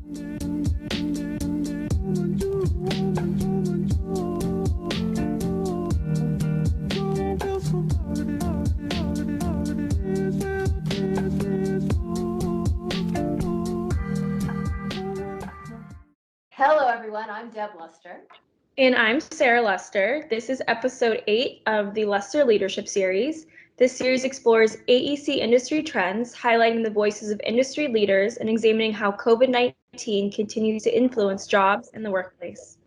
Hello, everyone. I'm Deb Luster. And I'm Sarah Luster. This is episode 8 of the Luster Leadership Series. This series explores AEC industry trends, highlighting the voices of industry leaders and examining how COVID-19 continues to influence jobs and the workplace.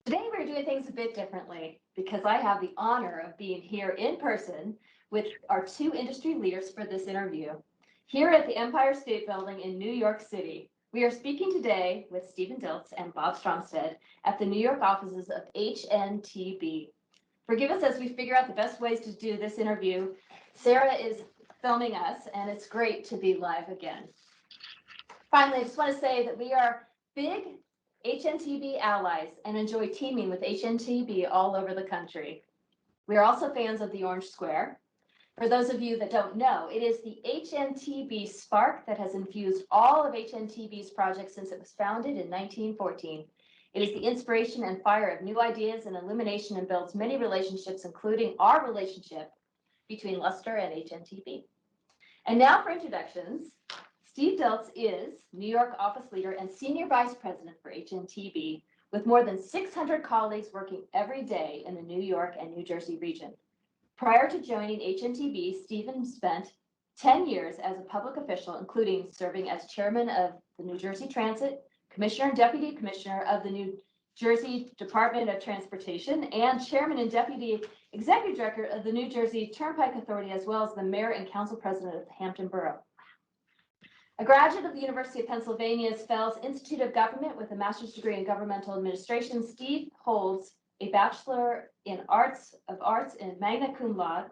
Today, we're doing things a bit differently because I have the honor of being here in person with our 2 industry leaders for this interview. Here at the Empire State Building in New York City, we are speaking today with Stephen Dilts and Bob Stromsted at the New York offices of HNTB. Forgive us as we figure out the best ways to do this interview. Sarah is filming us, and it's great to be live again. Finally, I just want to say that we are big HNTB allies and enjoy teaming with HNTB all over the country. We are also fans of the Orange Square. For those of you that don't know, it is the HNTB spark that has infused all of HNTB's projects since it was founded in 1914. It is the inspiration and fire of new ideas and illumination and builds many relationships, including our relationship between Luster and HNTB. And now for introductions. Steve Dilts is New York office leader and senior vice president for HNTB, with more than 600 colleagues working every day in the New York and New Jersey region. Prior to joining HNTB, Stephen spent 10 years as a public official, including serving as chairman of the New Jersey Transit, commissioner and deputy commissioner of the New Jersey Department of Transportation, and chairman and deputy executive director of the New Jersey Turnpike Authority, as well as the mayor and council president of Hampton Borough. A graduate of the University of Pennsylvania's Fels Institute of Government with a master's degree in governmental administration, Steve holds a Bachelor in Arts and magna cum laude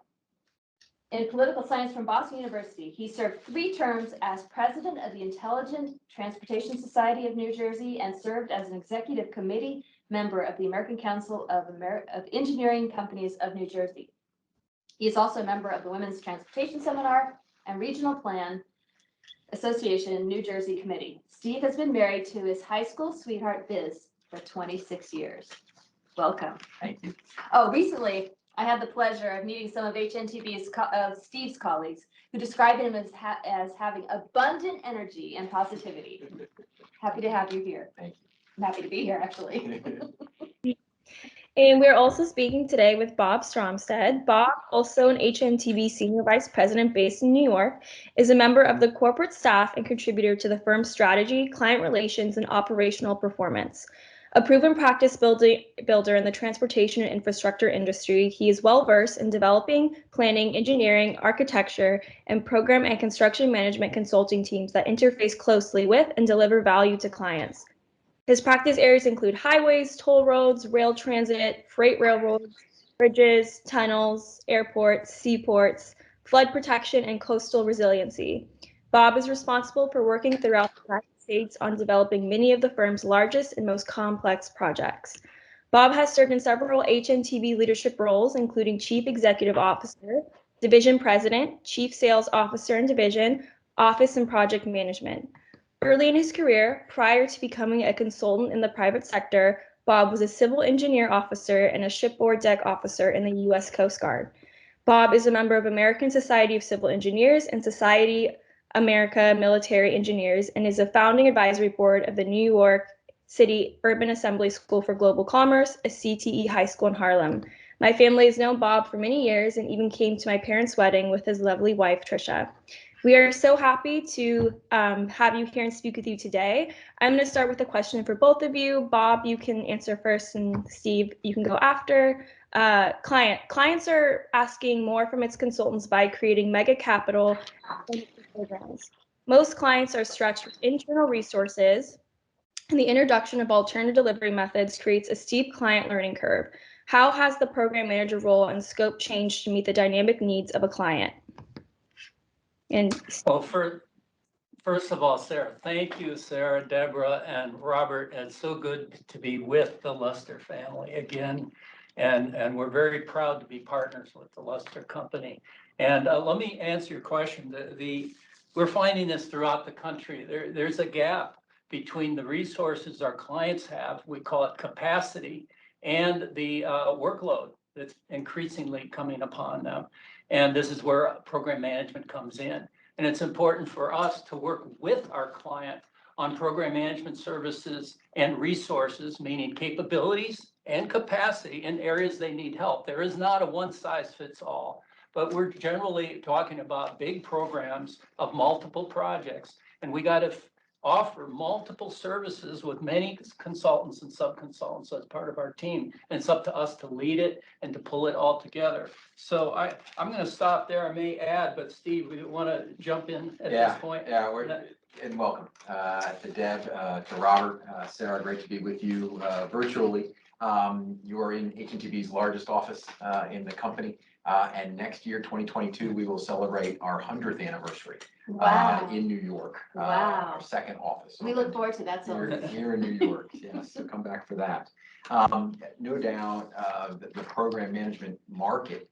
in political science from Boston University. He served 3 terms as president of the Intelligent Transportation Society of New Jersey and served as an executive committee member of the American Council of Engineering Companies of New Jersey. He is also a member of the Women's Transportation Seminar and Regional Plan Association New Jersey Committee. Steve has been married to his high school sweetheart, Biz, for 26 years. Welcome. Thank you. Oh, recently, I had the pleasure of meeting some of HNTB's Steve's colleagues who described him as having abundant energy and positivity. Happy to have you here. Thank you. I'm happy to be here, actually. And we're also speaking today with Bob Stromsted. Bob, also an HNTB Senior Vice President based in New York, is a member of the corporate staff and contributor to the firm's strategy, client relations, and operational performance. A proven practice builder in the transportation and infrastructure industry, he is well-versed in developing, planning, engineering, architecture, and program and construction management consulting teams that interface closely with and deliver value to clients. His practice areas include highways, toll roads, rail transit, freight railroads, bridges, tunnels, airports, seaports, flood protection, and coastal resiliency. Bob is responsible for working throughout the United States on developing many of the firm's largest and most complex projects. Bob has served in several HNTB leadership roles, including Chief Executive Officer, Division President, Chief Sales Officer and Division, Office and Project Management. Early in his career, prior to becoming a consultant in the private sector, Bob was a civil engineer officer and a shipboard deck officer in the U.S. Coast Guard. Bob is a member of American Society of Civil Engineers and Society America Military Engineers and is a founding advisory board of the New York City Urban Assembly School for Global Commerce, a CTE high school in Harlem. My family has known Bob for many years and even came to my parents' wedding with his lovely wife, Trisha. We are so happy to have you here and speak with you today. I'm going to start with a question for both of you. Bob, you can answer first, and Steve, you can go after. Clients are asking more from its consultants by creating mega capital programs. Most clients are stretched with internal resources, and the introduction of alternative delivery methods creates a steep client learning curve. How has the program manager role and scope changed to meet the dynamic needs of a client? And well, first of all, Sarah, thank you, Sarah, Deborah, and Robert. It's so good to be with the Luster family again. And we're very proud to be partners with the Luster Company. And let me answer your question. we're finding this throughout the country. There's a gap between the resources our clients have, we call it capacity, and the workload that's increasingly coming upon them. And this is where program management comes in. And it's important for us to work with our client on program management services and resources, meaning capabilities and capacity in areas they need help. There is not a one size fits all, but we're generally talking about big programs of multiple projects. And we got to offer multiple services with many consultants and sub-consultants as part of our team. And it's up to us to lead it and to pull it all together. So I'm going to stop there. I may add, but Steve, we want to jump in at this point? Yeah, and welcome to Deb, to Robert, Sarah, great to be with you virtually. You are in HNTB's largest office in the company. And next year, 2022, we will celebrate our 100th anniversary in New York. Our second office. We look forward to that. Here in New York, yes, so come back for that. No doubt the program management market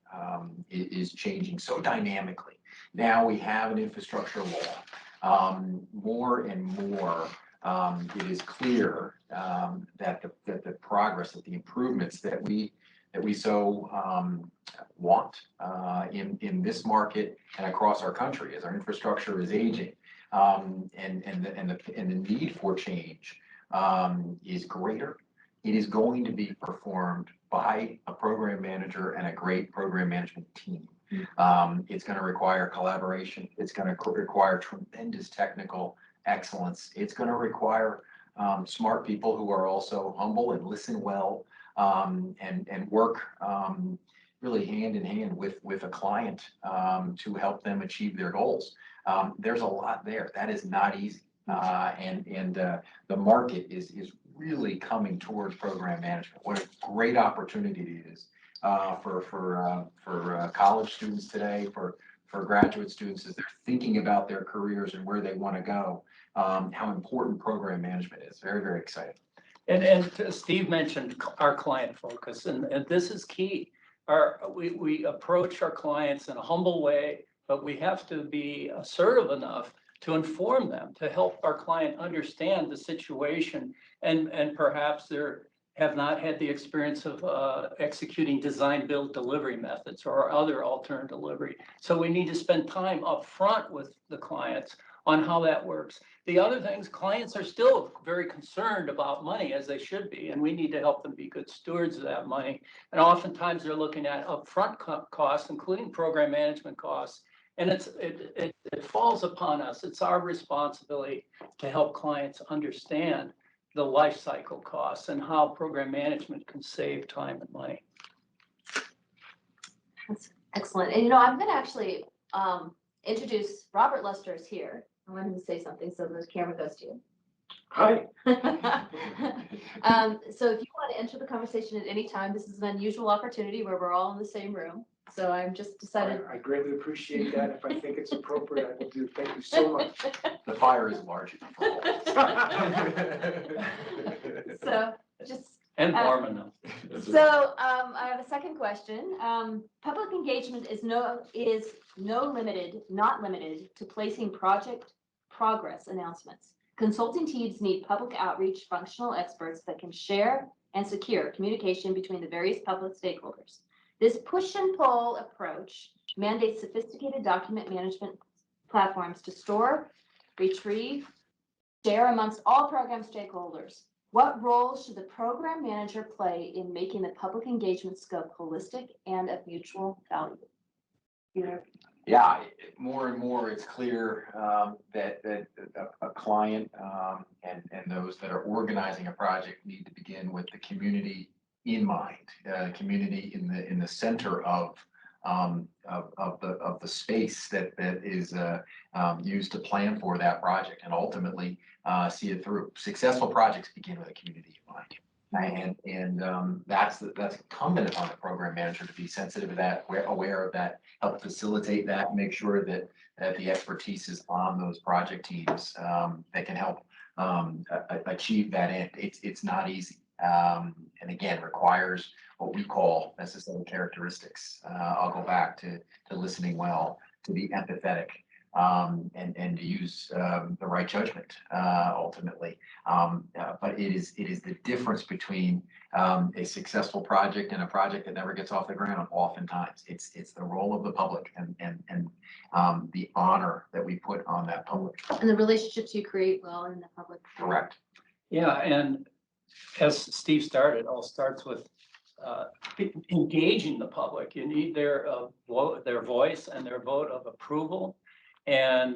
is changing so dynamically. Now we have an infrastructure law. More and more, it is clear that the progress, that the improvements that we so want in this market and across our country as our infrastructure is aging, and the need for change is greater. It is going to be performed by a program manager and a great program management team. It's going to require collaboration. It's going to require tremendous technical excellence. It's going to require smart people who are also humble and listen well, and work really hand in hand with a client to help them achieve their goals. There's a lot there. That is not easy. And the market is really coming towards program management. What a great opportunity it is for college students today, for graduate students as they're thinking about their careers and where they want to go. How important program management is. Very, very exciting. And Steve mentioned our client focus, and this is key. We approach our clients in a humble way, but we have to be assertive enough to inform them, to help our client understand the situation, and perhaps they have not had the experience of executing design, build, delivery methods or other alternate delivery. So we need to spend time up front with the clients on how that works. The other things, clients are still very concerned about money, as they should be, and we need to help them be good stewards of that money. And oftentimes they're looking at upfront costs, including program management costs. And it falls upon us. It's our responsibility to help clients understand the life cycle costs and how program management can save time and money. That's excellent. And I'm going to actually introduce Robert Lester is here. I want him to say something so the camera goes to you. Hi. So if you want to enter the conversation at any time, this is an unusual opportunity where we're all in the same room. So I'm just decided. I greatly appreciate that. If I think it's appropriate, I will do. Thank you so much. The fire is large enough for all. So just. And warm enough. So I have a second question. Public engagement is not limited to placing project progress announcements. Consulting teams need public outreach functional experts that can share and secure communication between the various public stakeholders. This push and pull approach mandates sophisticated document management platforms to store, retrieve, share amongst all program stakeholders. What role should the program manager play in making the public engagement scope holistic and of mutual value? Yeah, more and more it's clear that a client and those that are organizing a project need to begin with the community in mind, community in the center of the space that is used to plan for that project and ultimately see it through. Successful projects begin with a community in mind, and that's incumbent upon the program manager to be sensitive to that, aware of that, help facilitate that, make sure that the expertise is on those project teams that can help achieve that end. It's not easy. And again, requires what we call necessary characteristics. I'll go back to listening well, to be empathetic, and to use the right judgment ultimately. But it is the difference between a successful project and a project that never gets off the ground. Oftentimes, it's the role of the public and the honor that we put on that public. And the relationships you create well in the public. Correct. Yeah, and as Steve started, it all starts with engaging the public. You need their voice and their vote of approval. And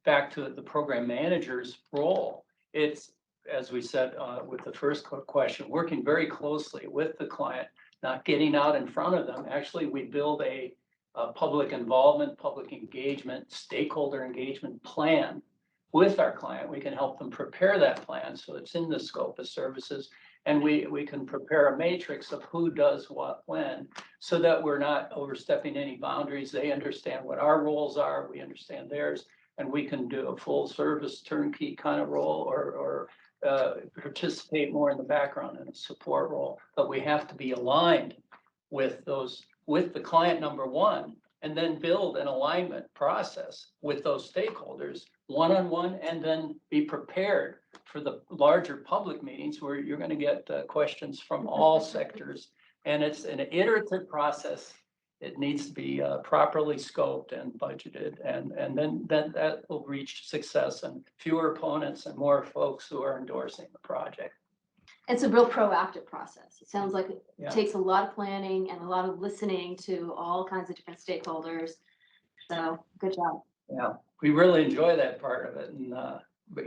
back to the program manager's role, it's, as we said with the first question, working very closely with the client, not getting out in front of them. Actually, we build a public involvement, public engagement, stakeholder engagement plan with our client. We can help them prepare that plan so it's in the scope of services. And we can prepare a matrix of who does what when, so that we're not overstepping any boundaries. They understand what our roles are, we understand theirs, and we can do a full service turnkey kind of role or participate more in the background in a support role. But we have to be aligned with the client number one, and then build an alignment process with those stakeholders one-on-one, and then be prepared for the larger public meetings where you're going to get questions from all sectors. And it's an iterative process. It needs to be properly scoped and budgeted, and then that will reach success and fewer opponents and more folks who are endorsing the project. It's a real proactive process. It sounds like it Yeah. takes a lot of planning and a lot of listening to all kinds of different stakeholders. So good job. Yeah, we really enjoy that part of it, and but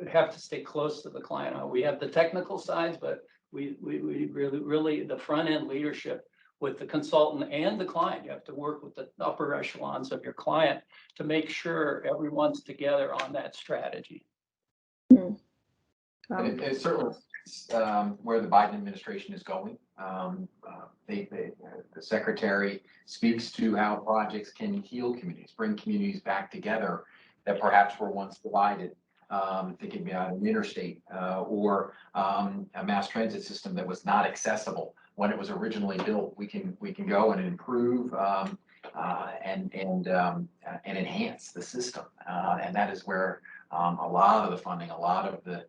have to stay close to the client. We have the technical sides, but we really the front end leadership with the consultant and the client. You have to work with the upper echelons of your client to make sure everyone's together on that strategy. And it certainly where the Biden administration is going. The secretary speaks to how projects can heal communities, bring communities back together that perhaps were once divided. Thinking about an interstate or a mass transit system that was not accessible when it was originally built. We can go and improve and enhance the system, and that is where a lot of the funding, a lot of the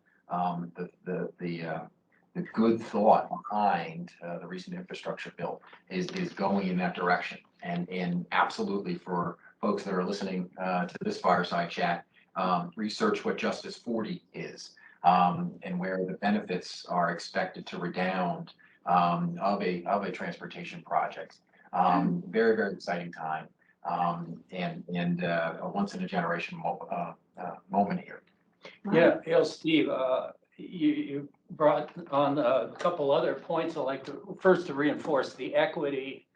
good thought behind the recent infrastructure bill is going in that direction. And absolutely, for folks that are listening to this fireside chat, research what Justice 40 is and where the benefits are expected to redound of a transportation project. Very, very exciting time and a once in a generation moment here. Yeah, Steve, you brought on a couple other points. I'd like to first to reinforce the equity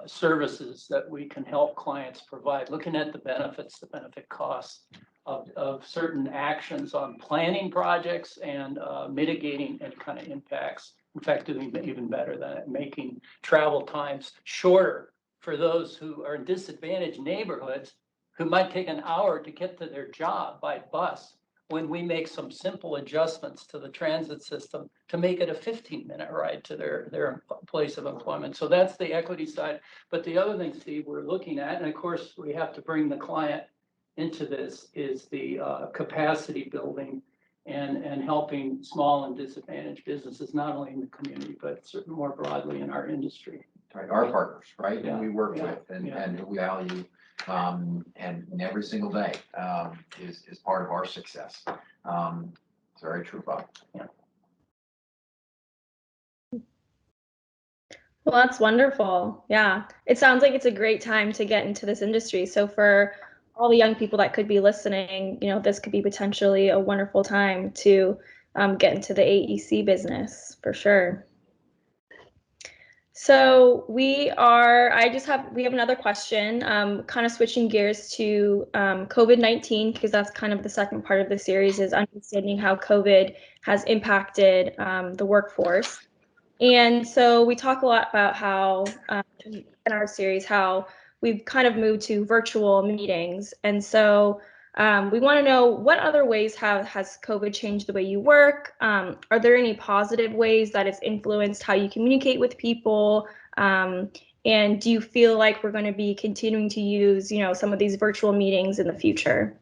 services that we can help clients provide, looking at the benefits, the benefit costs of certain actions on planning projects and mitigating any kind of impacts. In fact, doing even better than it, making travel times shorter for those who are in disadvantaged neighborhoods who might take an hour to get to their job by bus, when we make some simple adjustments to the transit system to make it a 15-minute ride to their place of employment. So that's the equity side. But the other thing, Steve, we're looking at, and of course we have to bring the client into this, is the capacity building and helping small and disadvantaged businesses, not only in the community, but certainly more broadly in our industry. Right, our partners, right, Yeah, and we work yeah, with and yeah. who value and every single day is part of our success. It's very true, Bob. Well, that's wonderful. Yeah. It sounds like it's a great time to get into this industry. So for all the young people that could be listening, this could be potentially a wonderful time to get into the AEC business for sure. So we have another question, kind of switching gears to COVID-19, because that's kind of the second part of the series, is understanding how COVID has impacted the workforce. And so we talk a lot about how in our series, how we've kind of moved to virtual meetings. And so we want to know, what other ways has COVID changed the way you work? Are there any positive ways that it's influenced how you communicate with people? And And do you feel like we're going to be continuing to use, some of these virtual meetings in the future?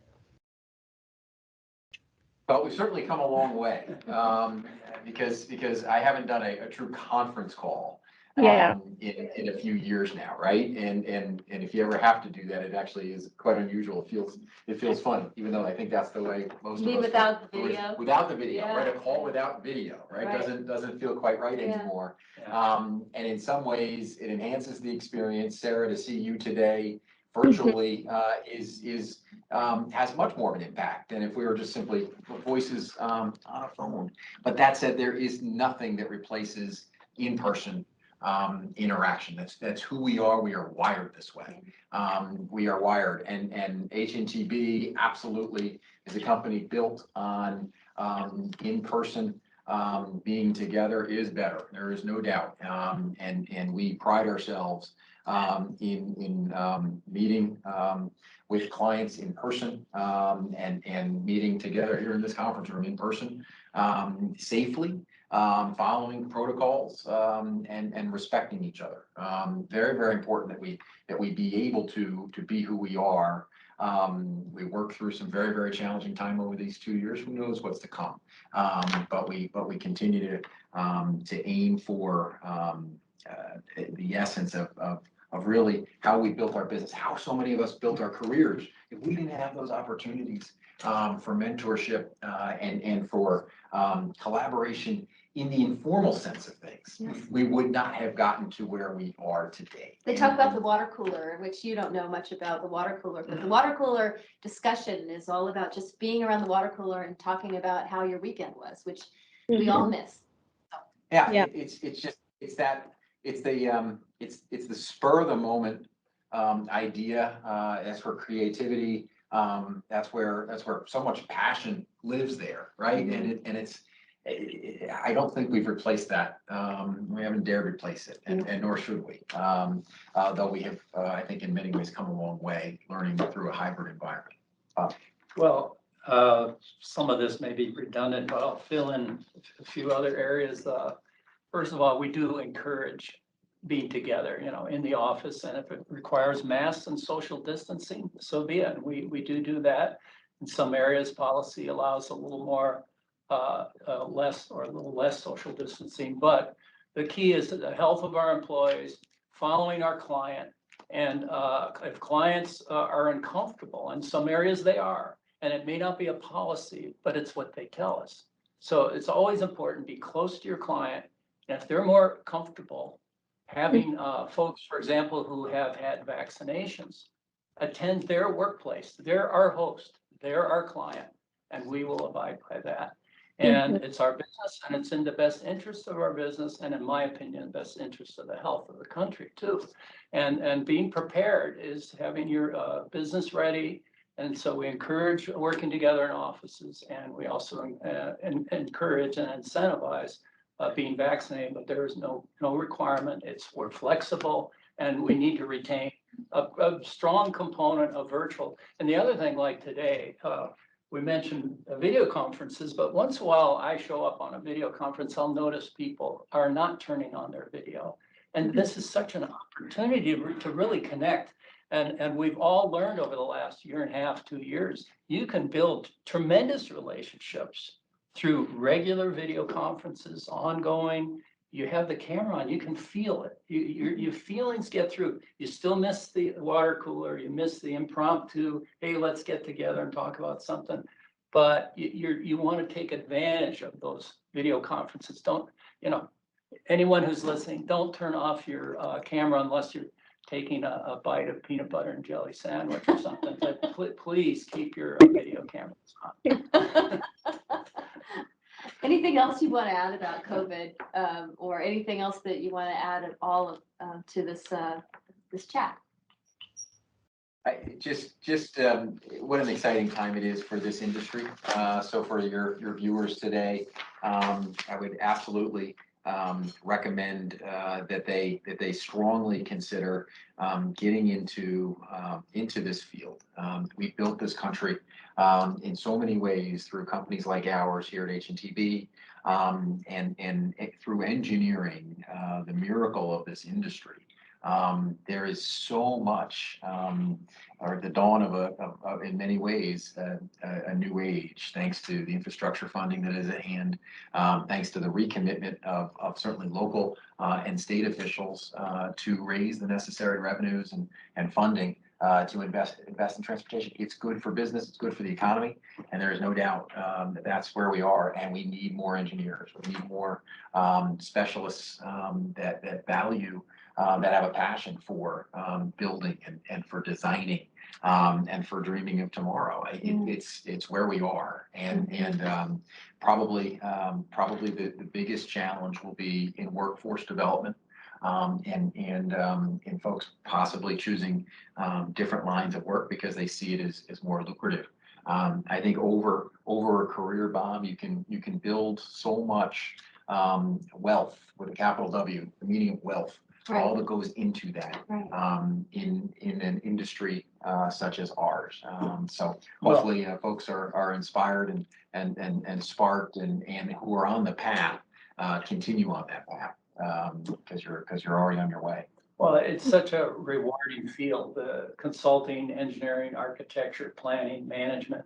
But we've certainly come a long way, because I haven't done a true conference call Yeah. in a few years now, right? And if you ever have to do that, it actually is quite unusual. It feels fun, even though I think that's the way most of us. Without the video? Without the video, right? A Yeah. call without video, right? Right. Doesn't feel quite right Yeah. anymore. Yeah. And in some ways, it enhances the experience. Sarah, to see you today virtually has much more of an impact than if we were just simply voices on a phone. But that said, there is nothing that replaces in-person interaction. That's who we are. We are wired this way. We are wired, and HNTB absolutely is a company built on in-person. Being together is better. There is no doubt. And we pride ourselves in meeting with clients in person, and meeting together here in this conference room in person, safely, following protocols, and respecting each other. Very, very important that we be able to be who we are. We worked through some very, very challenging time over these 2 years. Who knows what's to come? But we continue to aim for the essence of really how we built our business, how so many of us built our careers. If we didn't have those opportunities for mentorship and for collaboration in the informal sense of things, Yes. we would not have gotten to where we are today. They talk about the water cooler, which you don't know much about the water cooler, but the water cooler discussion is all about just being around the water cooler and talking about how your weekend was, which we all miss. Yeah, Yeah. it's the spur of the moment idea. That's where creativity. That's where so much passion lives there, right? I don't think we've replaced that. We haven't dared replace it, and nor should we. Though we have, I think, in many ways, come a long way learning through a hybrid environment. Well, some of this may be redundant, but I'll fill in a few other areas. First of all, we do encourage being together, in the office, and if it requires masks and social distancing, so be it. We do that. In some areas, policy allows a little more, less social distancing, but the key is the health of our employees, following our client, and if clients are uncomfortable, in some areas they are, and it may not be a policy, but it's what they tell us. So it's always important to be close to your client, and if they're more comfortable having folks, for example, who have had vaccinations, attend their workplace. They're our host, they're our client, and we will abide by that. And it's our business, and it's in the best interest of our business, and in my opinion, best interest of the health of the country too. And being prepared is having your business ready. And so we encourage working together in offices, and we also encourage and incentivize being vaccinated, but there is no requirement. We're flexible, and we need to retain a strong component of virtual. And the other thing, like today, we mentioned video conferences, but once in a while I show up on a video conference, I'll notice people are not turning on their video. And this is such an opportunity to really connect. And we've all learned over the last year and a half, 2 years, you can build tremendous relationships through regular video conferences, ongoing. You have the camera on, you can feel it. Your feelings get through. You still miss the water cooler, you miss the impromptu, hey, let's get together and talk about something. But you want to take advantage of those video conferences. Don't, anyone who's listening, don't turn off your camera unless you're taking a bite of peanut butter and jelly sandwich or something. But please keep your video cameras on. Anything else you want to add about COVID, or anything else that you want to add at all to this chat? What an exciting time it is for this industry. So for your viewers today, I would absolutely recommend that they strongly consider getting into this field. We built this country in so many ways through companies like ours here at HNTB, and through engineering, the miracle of this industry. There is so much, or the dawn of in many ways, a new age, thanks to the infrastructure funding that is at hand, thanks to the recommitment of certainly local and state officials to raise the necessary revenues and funding to invest in transportation. It's good for business, it's good for the economy, and there is no doubt that that's where we are. And we need more engineers, we need more specialists that value, that have a passion for building and for designing and for dreaming of tomorrow. It's where we are, and probably the biggest challenge will be in workforce development. And folks possibly choosing different lines of work because they see it as more lucrative. I think over a career, Bob, you can build so much wealth with a capital W, the meaning of wealth, all that goes into that in an industry such as ours. So hopefully folks are inspired and sparked and who are on the path continue on that path. Because you're already on your way. Well, it's such a rewarding field, the consulting, engineering, architecture, planning, management.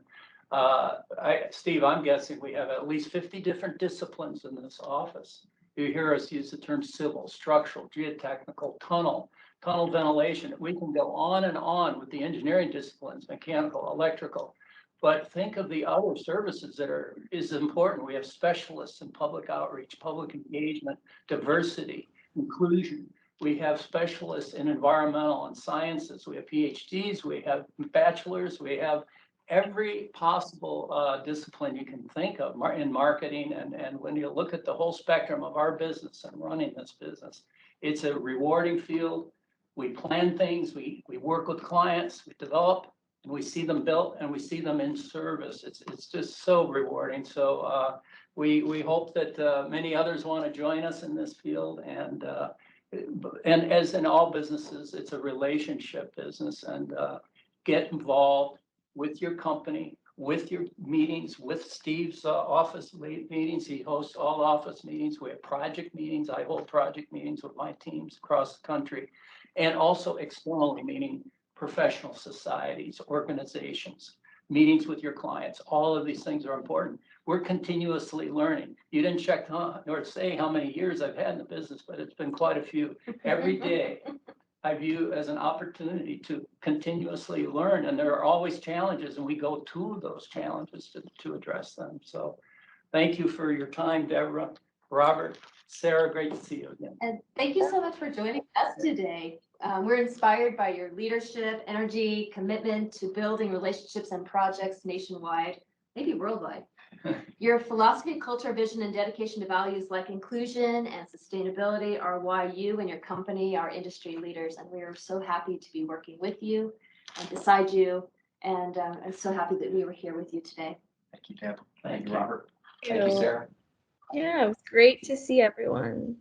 Steve, I'm guessing we have at least 50 different disciplines in this office. You hear us use the term civil, structural, geotechnical, tunnel ventilation. We can go on and on with the engineering disciplines, mechanical, electrical. But think of the other services that is important. We have specialists in public outreach, public engagement, diversity, inclusion. We have specialists in environmental and sciences. We have PhDs, we have bachelors, we have every possible discipline you can think of in marketing. And when you look at the whole spectrum of our business and running this business, it's a rewarding field. We plan things, we work with clients, we develop, and we see them built and we see them in service. It's just so rewarding. So we hope that many others want to join us in this field. And as in all businesses, it's a relationship business, and get involved with your company, with your meetings, with Steve's office meetings. He hosts all office meetings. We have project meetings. I hold project meetings with my teams across the country, and also externally, meaning professional societies, organizations, meetings with your clients. All of these things are important. We're continuously learning. You didn't check or say how many years I've had in the business, but it's been quite a few. Every day I view as an opportunity to continuously learn, and there are always challenges, and we go to those challenges to address them. So thank you for your time, Deborah, Robert, Sarah, great to see you again. And thank you so much for joining us today. We're inspired by your leadership, energy, commitment to building relationships and projects nationwide, maybe worldwide. Your philosophy, culture, vision, and dedication to values like inclusion and sustainability are why you and your company are industry leaders. And we are so happy to be working with you and beside you. And I'm so happy that we were here with you today. Thank you, Deb. Thank Thank you, you. Robert. Thank you, Sarah. Yeah, it was great to see everyone.